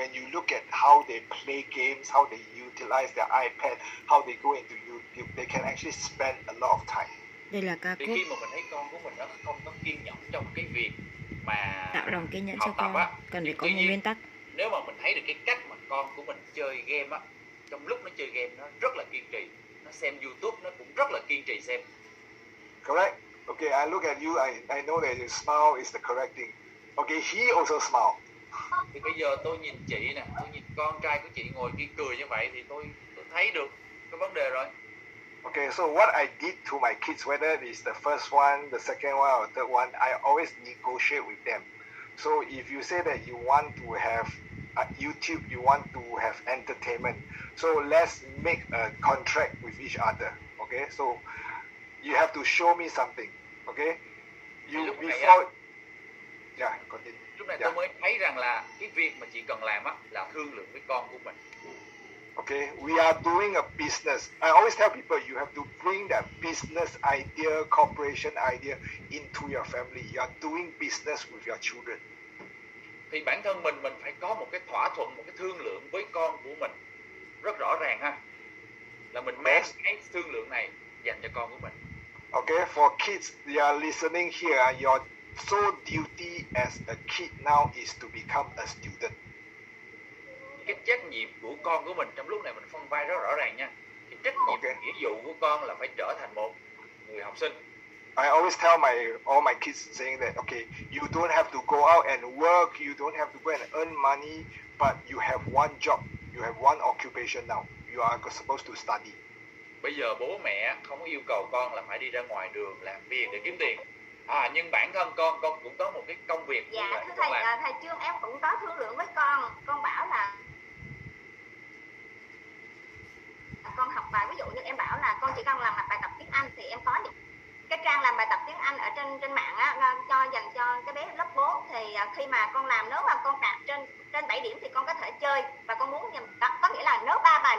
when you look at how they play games, how they utilize their iPad, how they go into YouTube, they can actually spend a lot of time. Đây là ca Thì khúc khi mà mình thấy con của mình nó không có kiên nhẫn trong cái việc mà tạo lòng kiên nhẫn cho học tập con, á, cần phải có tuy một nhiên, nguyên tắc. nếu mà mình thấy được cái cách mà con của mình chơi game á, trong lúc nó chơi game nó rất là kiên trì, nó xem YouTube nó cũng rất là kiên trì xem. Correct? Okay, I look at you, I know that your smile is the correct thing. Okay, he also smile. Thì bây giờ tôi nhìn chị nè, tôi nhìn con trai của chị ngồi kia cười như vậy thì tôi thấy được cái vấn đề rồi. Okay, so what I did to my kids, whether it is the first one, the second one, or third one, I always negotiate with them. So if you say that you want to have YouTube, you want to have entertainment, so let's make a contract with each other. Okay, so you have to show me something. Okay, you Lúc này before. Yeah, continue. Lúc này tôi mới thấy rằng là cái việc mà chị cần làm á là thương lượng với con của mình. Okay, we are doing a business. I always tell people you have to bring that business idea, corporation idea into your family. You are doing business with your children. Thì bản thân mình phải có một cái thỏa thuận, một cái thương lượng với con của mình rất rõ ràng ha. Là mình mang cái thương lượng này dành cho con của mình. Okay, for kids, they are listening here. Your sole duty as a kid now is to become a student. Cái trách nhiệm của con của mình trong lúc này mình phân vai rất rõ ràng nha. Cái trách nhiệm, nghĩa vụ của con là phải trở thành một người học sinh. I always tell all my kids saying that, okay, you don't have to go out and work, you don't have to go and earn money, but you have one job, you have one occupation now. You are supposed to study. Bây giờ bố mẹ không có yêu cầu con là phải đi ra ngoài đường làm việc để kiếm tiền. Nhưng bản thân con cũng có một cái công việc. Dạ thưa thầy, thầy Trương em cũng có thương lượng với con bảo là con học bài, ví dụ như em bảo là con chỉ cần làm bài tập tiếng Anh thì em có những cái trang làm bài tập tiếng Anh ở trên mạng á, dành cho cái bé lớp 4 thì khi mà con làm, nếu mà con đạt trên 7 điểm thì con có thể chơi, và con muốn có nghĩa là nếu 3 bài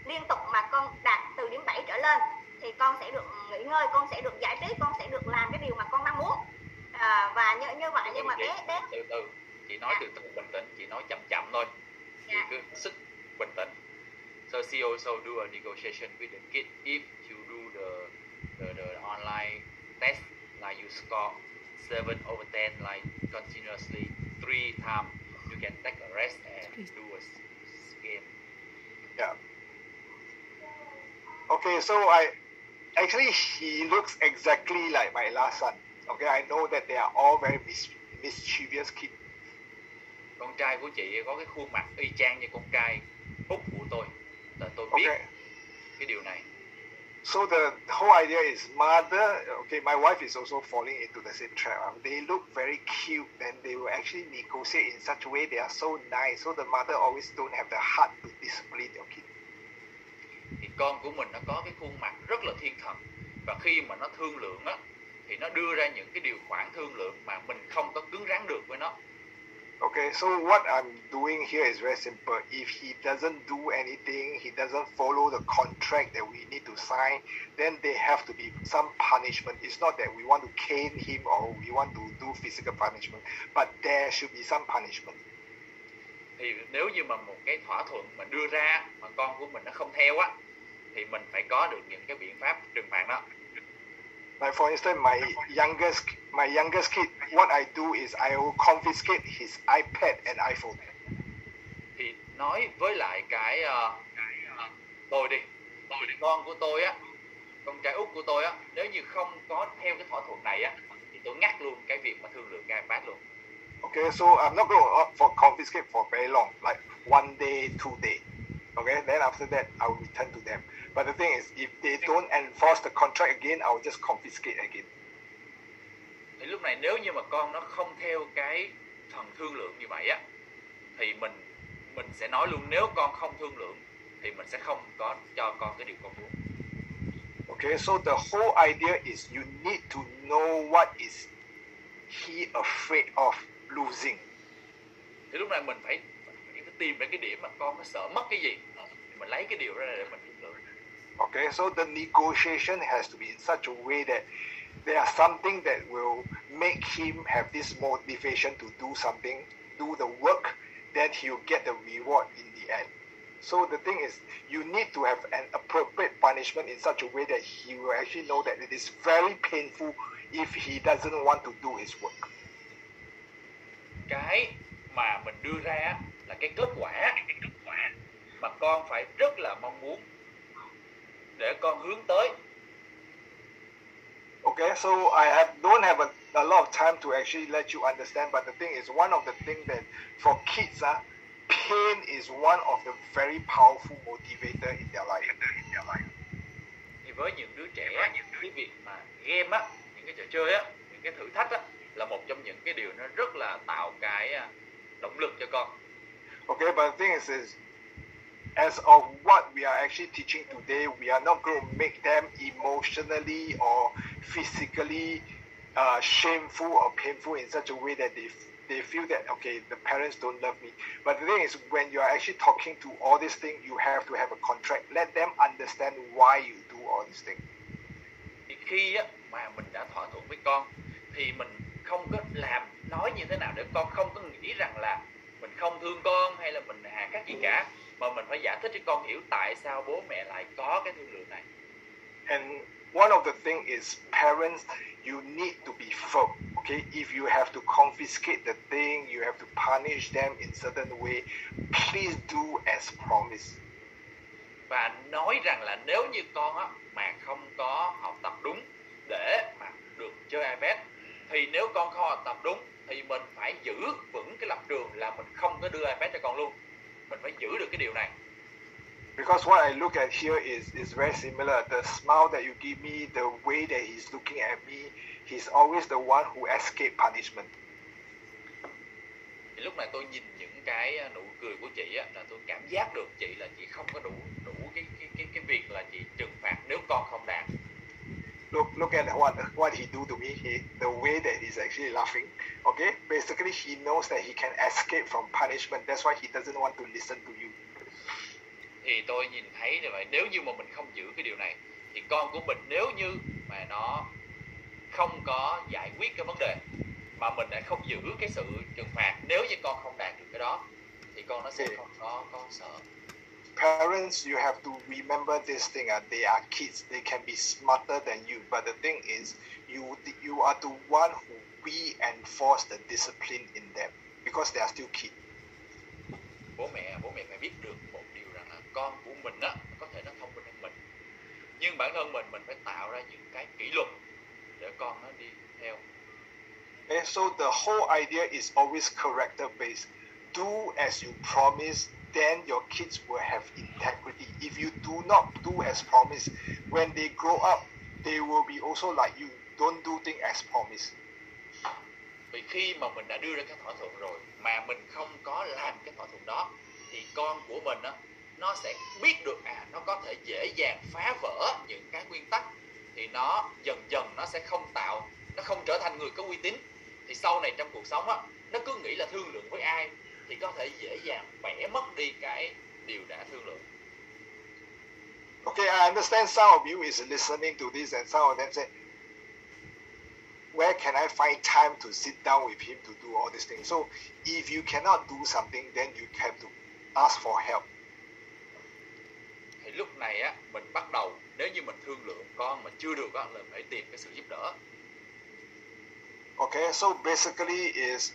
liên tục mà con đạt từ điểm 7 trở lên thì con sẽ được nghỉ ngơi, con sẽ được giải trí, con sẽ được làm cái điều mà con mong muốn. Và như vậy, nhưng mà bé từ từ, chị nói từ từ bình tĩnh, chị nói chậm thôi. Chị cứ sức bình tĩnh. So she also do a negotiation with the kid. If you do the online test, like you score 7/10 like continuously 3 times, you can take a rest and do a game. Yeah. Okay, so actually he looks exactly like my last son. Okay, I know that they are all very mischievous kids. Con trai của chị có cái khuôn mặt y chang như con trai út của tôi. Tôi biết cái điều này. So the whole idea is mother, okay, my wife is also falling into the same trap. They look very cute and they will actually negotiate in such a way, they are so nice. So the mother always don't have the heart to discipline your kid. Thì con của mình nó có cái khuôn mặt rất là thiên thần. Và khi mà nó thương lượng á, thì nó đưa ra những cái điều khoản thương lượng mà mình không có cứng rắn được với nó. Okay, so what I'm doing here is very simple. If he doesn't do anything, he doesn't follow the contract that we need to sign, then there have to be some punishment. It's not that we want to cane him or we want to do physical punishment, but there should be some punishment. Thì nếu như mà một cái thỏa thuận mà đưa ra mà con của mình nó không theo á, thì mình phải có được những cái biện pháp trừng phạt đó. Like for instance, my youngest kid, what I do is I will confiscate his iPad and iPhone. Thì nói với lại tôi đi, con của tôi á, con trai út của tôi á, nếu như không có theo cái thỏa thuận này á, thì tôi ngắt luôn cái việc mà thương lượng cái iPad luôn. Okay, so I'm not going to opt for confiscate for very long, like 1 day, 2 days. Okay, then after that I will return to them. But the thing is, if they don't enforce the contract again, I will just confiscate again. Thì lúc này nếu như mà con nó không theo cái phần thương lượng như vậy á, thì mình sẽ nói luôn, nếu con không thương lượng thì mình sẽ không có cho con cái điều con muốn. Okay, so the whole idea is you need to know what is he afraid of losing. Thì lúc này mình phải tìm ra cái điểm mà con nó sợ mất cái gì, mình lấy cái điều ra để mình thương lượng. Okay, so the negotiation has to be in such a way that there are something that will make him have this motivation to do something, do the work, then then he'll get the reward in the end. So the thing is, you need to have an appropriate punishment in such a way that he will actually know that it is very painful if he doesn't want to do his work. Cái mà mình đưa ra á, là cái kết quả mà con phải rất là mong muốn để con hướng tới. Okay, so don't have a lot of time to actually let you understand, but the thing is, one of the things that for kids, pain is one of the very powerful motivator in their life. Thì với những đứa trẻ, cái việc mà game á, những cái trò chơi á, những cái thử thách á, là một trong những cái điều nó rất là tạo cái động lực cho con. Okay, but the thing is as of what we are actually teaching today, we are not going to make them emotionally or physically shameful or painful in such a way that they feel that, okay, the parents don't love me. But the thing is, when you are actually talking to all these things, you have to have a contract. Let them understand why you do all these things. Thì khi á, mà mình đã thỏa thuận với con, thì mình không có nói như thế nào để con không có nghĩ rằng là mình không thương con hay là mình hà khắc gì cả, mà mình phải giải thích cho con hiểu tại sao bố mẹ lại có cái thương lượng này. And one of the thing is, parents, you need to be firm. Okay, if you have to confiscate the thing, you have to punish them in certain way, please do as promised. Và nói rằng là nếu như con á, mà không có học tập đúng để mà được chơi iPad, thì nếu con không học tập đúng thì mình phải giữ vững cái lập trường là mình không có đưa iPad cho con luôn. Mình phải giữ được cái điều này. Because what I look at here is very similar. The smile that you give me, the way that he's looking at me, he's always the one who escaped punishment. Thì lúc này tôi nhìn những cái nụ cười của chị á, là tôi cảm giác được chị là chị không có đủ cái việc là chị trừng phạt nếu con không đạt. Look at what he do to me. The way that he's actually laughing. Okay, basically he knows that he can escape from punishment. That's why he doesn't want to listen to you. Thì tôi nhìn thấy như vậy, nếu như mà mình không giữ cái điều này, thì con của mình nếu như mà nó không có giải quyết cái vấn đề, mà mình lại không giữ cái sự trừng phạt, nếu như con không đạt được cái đó, thì con nó sẽ không có sợ. Parents, you have to remember this thing. They are kids. They can be smarter than you. But the thing is, you are the one who reinforce the discipline in them because they are still kids. Bố mẹ phải biết được một điều rằng là con của mình á, có thể nó thông minh hơn mình, nhưng bản thân mình phải tạo ra những cái kỷ luật để con nó đi theo. Okay, so the whole idea is always character based. Do as you promise, then your kids will have integrity. If you do not do as promised, when they grow up, they will be also like you. Don't do things as promised. Vì khi mà mình đã đưa ra cái thỏa thuận rồi mà mình không có làm cái thỏa thuận đó, thì con của mình á, nó sẽ biết được nó có thể dễ dàng phá vỡ những cái nguyên tắc, thì nó dần dần nó sẽ nó không trở thành người có uy tín. Thì sau này trong cuộc sống á, nó cứ nghĩ là thương lượng với ai thì có thể dễ dàng bẻ mất đi cái điều đã thương lượng. Okay, I understand some of you is listening to this and some of them say, where can I find time to sit down with him to do all these things? So if you cannot do something, then you have to ask for help. Thì lúc này á, mình bắt đầu, nếu như mình thương lượng con mà chưa được á, là phải tìm cái sự giúp đỡ. Okay, so basically is,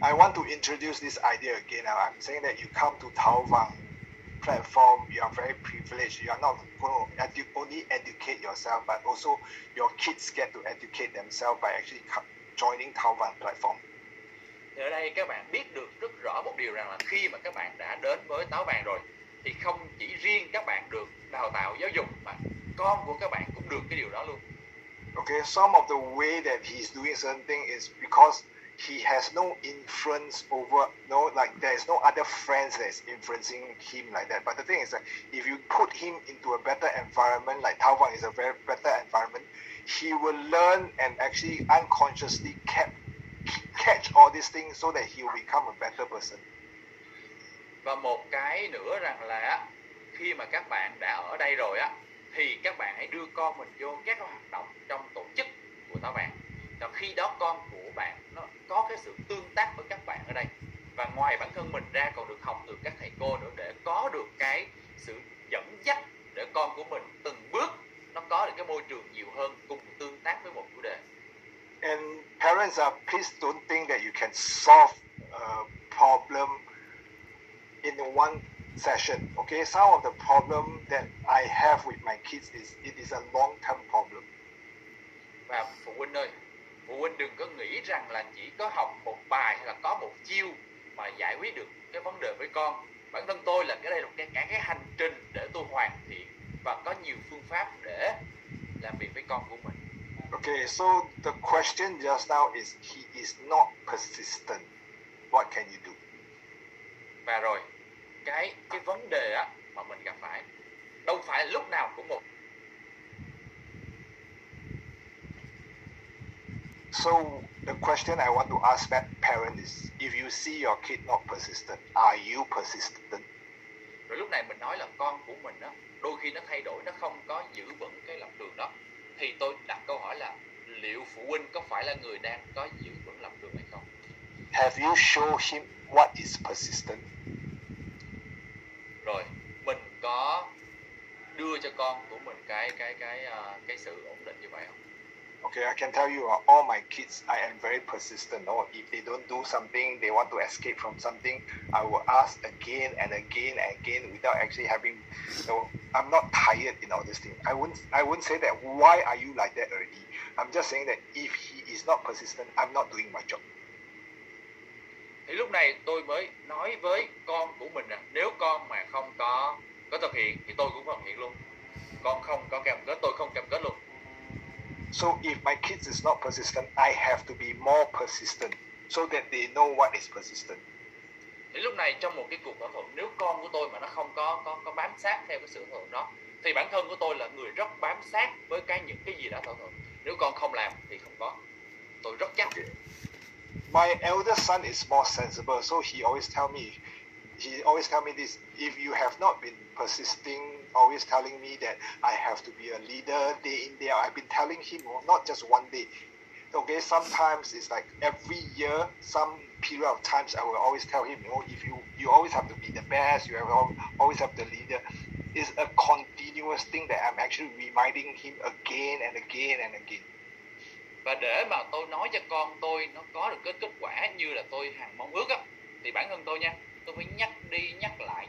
I want to introduce this idea again. Now I'm saying that you come to Thao Vang platform, you are very privileged. You are not going to only educate yourself, but also your kids get to educate themselves by actually joining Thao Vang platform. Thì ở đây các bạn biết được rất rõ một điều rằng là khi mà các bạn đã đến với Táo Vàng rồi, thì không chỉ riêng các bạn được đào tạo giáo dục, mà con của các bạn cũng được cái điều đó luôn. Okay, some of the way that he's doing certain thing is because he has no influence over, like there is no other friends that's influencing him like that. But the thing is that if you put him into a better environment, like Thao Vang is a very better environment, he will learn and actually unconsciously catch all these things so that he will become a better person. Và một cái nữa rằng là khi mà các bạn đã ở đây rồi á, thì các bạn hãy đưa con mình vô các hoạt động trong tổ chức của Táo Vàng. Và khi đó con của bạn nó có cái sự tương tác với các bạn ở đây, và ngoài bản thân mình ra còn được parents, please don't think that you can solve a problem in one session. Okay, some of the problem that I have with my kids is a long-term problem. Và phụ huynh ơi, phụ huynh đừng có nghĩ rằng là chỉ có học một bài hay là có một chiêu mà giải quyết được cái vấn đề với con. Bản thân tôi là đây là cả cái hành trình để tôi hoàn thiện và có nhiều phương pháp để làm việc với con của mình. Okay, so the question just now is he is not persistent. What can you do? Và rồi cái vấn đề á mà mình gặp phải đâu phải lúc nào cũng một. So the question I want to ask that parent is, if you see your kid not persistent, are you persistent? Rồi lúc này mình nói là con của mình á, đôi khi nó thay đổi, nó không có giữ vững cái lập trường đó, thì tôi đặt câu hỏi là liệu phụ huynh có phải là người đang có giữ vững lập trường hay không? Have you shown him what is persistent? Rồi mình có đưa cho con của mình cái sự ổn định như vậy không? Okay, I can tell you, all my kids, I am very persistent. If they don't do something, they want to escape from something, I will ask again and again and again without actually having. I'm not tired in all this thing. I wouldn't say that. Why are you like that already? I'm just saying that if he is not persistent, I'm not doing my job. Thì lúc này tôi mới nói với con của mình nếu con mà không có thực hiện thì tôi cũng không thực hiện luôn. Con không có cam kết, tôi không cam kết luôn. So if my kids is not persistent, I have to be more persistent so that they know what is persistent. Thì lúc này trong một cái cuộc thỏa thuận, nếu con của tôi mà nó không có bám sát theo cái sự thỏa thuận đó, thì bản thân của tôi là người rất bám sát với những cái gì đã thỏa thuận. Nếu con không làm thì không có. Tôi rất chắc. My eldest son is more sensible, so he always tell me this. If you have not been persisting, always telling me that I have to be a leader day in day out. I've been telling him not just one day. Okay, sometimes it's like every year, some period of times I will always tell him, if you always have to be the best, you always have the leader. It's a continuous thing that I'm actually reminding him again and again and again. Và để mà tôi nói cho con tôi nó có được kết quả như là tôi hằng mong ước á, thì bản thân tôi nha, tôi phải nhắc đi nhắc lại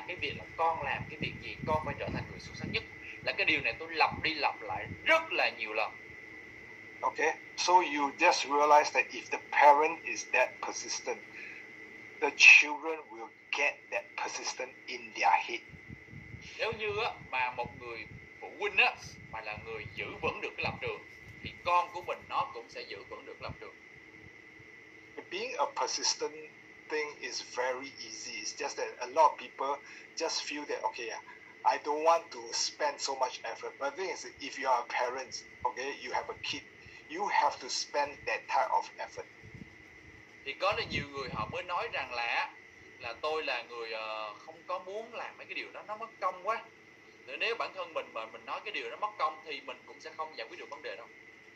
cái việc là con làm cái việc gì, con phải trở thành người xuất sắc nhất. Là cái điều này tôi lặp đi lặp lại rất là nhiều lần. Okay, so you just realize that if the parent is that persistent, the children will get that persistent in their head. Nếu như á, mà một người phụ huynh á, mà là người giữ vững được cái lập trường, thì con của mình nó cũng sẽ giữ vững được lập trường. Being a persistent thing is very easy. It's just that a lot of people just feel that, okay, I don't want to spend so much effort. But the thing is, if you are a parent, okay, you have a kid, you have to spend that type of effort. Thì có là nhiều người họ mới nói rằng là tôi là người không có muốn làm mấy cái điều đó, nó mất công quá. Nếu bản thân mình mà mình nói cái điều đó mất công thì mình cũng sẽ không giải quyết được vấn đề đâu.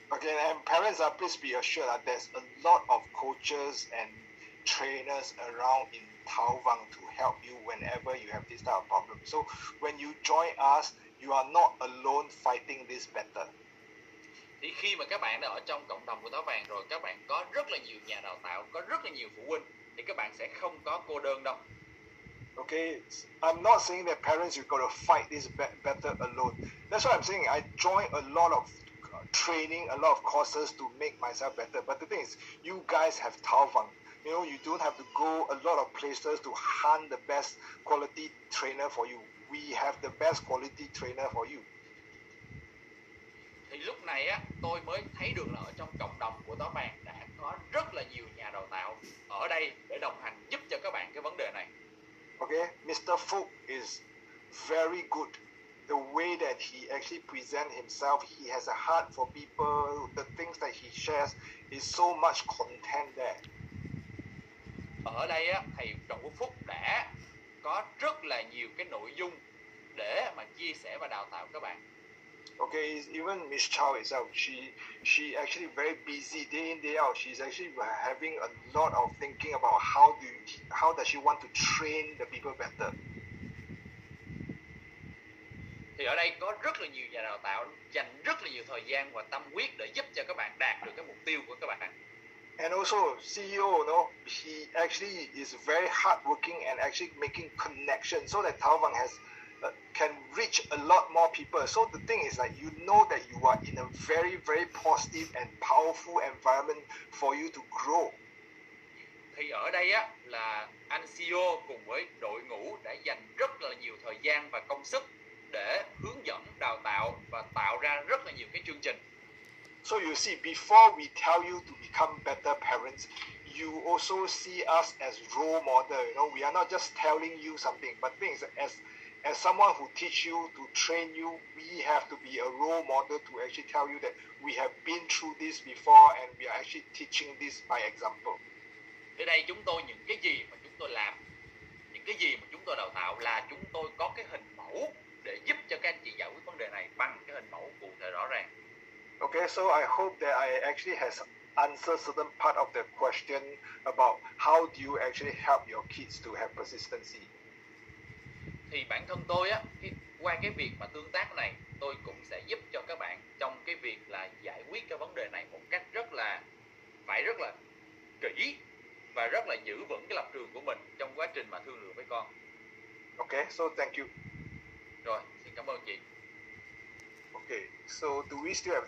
Okay, and parents, please be assured that there's a lot of coaches and trainers around in Thao Vang to help you whenever you have this type of problem. So when you join us, you are not alone fighting this battle. Thì khi mà các bạn đã ở trong cộng đồng của Tháo Vàng rồi, các bạn có rất là nhiều nhà đào tạo, có rất là nhiều phụ huynh, thì các bạn sẽ không có cô đơn đâu. Okay, I'm not saying that parents you've got to fight this battle alone. That's why I'm saying I join a lot of training, a lot of courses to make myself better. But the thing is, you guys have Thao Vang. You don't have to go a lot of places to hunt the best quality trainer for you. We have the best quality trainer for you. Thì lúc này á, tôi mới thấy được là ở trong cộng đồng của Tháo Vàng đã có rất là nhiều nhà đào tạo ở đây để đồng hành giúp cho các bạn cái vấn đề này. Okay, Mr. Folk is very good. The way that he actually presents himself, he has a heart for people. The things that he shares is so much content there. Ở đây á, thầy Trọng Phúc đã có rất là nhiều cái nội dung để mà chia sẻ và đào tạo các bạn. Okay, even Miss Chow itself, she actually very busy day in day out. She's actually having a lot of thinking about how does she want to train the people better. Thì ở đây có rất là nhiều nhà đào tạo dành rất là nhiều thời gian và tâm huyết để giúp cho các bạn đạt được cái mục tiêu của các bạn. And also, CEO, he actually is very hardworking and actually making connections so that Tao Vang can reach a lot more people. So the thing is like, you know that you are in a very, very positive and powerful environment for you to grow. Thì ở đây á là anh CEO cùng với đội ngũ đã dành rất là nhiều thời gian và công sức để hướng dẫn, đào tạo và tạo ra rất là nhiều cái chương trình. So you see, before we tell you to become better parents, you also see us as role model. We are not just telling you something, but things as someone who teach you, to train you, we have to be a role model to actually tell you that we have been through this before and we are actually teaching this by example. Ở đây chúng tôi những cái gì mà chúng tôi làm, những cái gì mà chúng tôi đào tạo là chúng tôi có cái hình mẫu để giúp cho các anh chị giải quyết vấn đề này bằng cái hình mẫu cụ thể rõ ràng. Okay, so I hope that I actually has answered certain part of the question about how do you actually help your kids to have persistency. Thì bản thân tôi á, qua cái việc mà tương tác này, tôi cũng sẽ giúp cho các bạn trong cái việc là giải quyết cái vấn đề này một cách rất là kỹ và rất là giữ vững cái lập trường của mình trong quá trình mà thương lượng với con. Okay, so thank you. Rồi, xin cảm ơn chị. Okay, so do we still have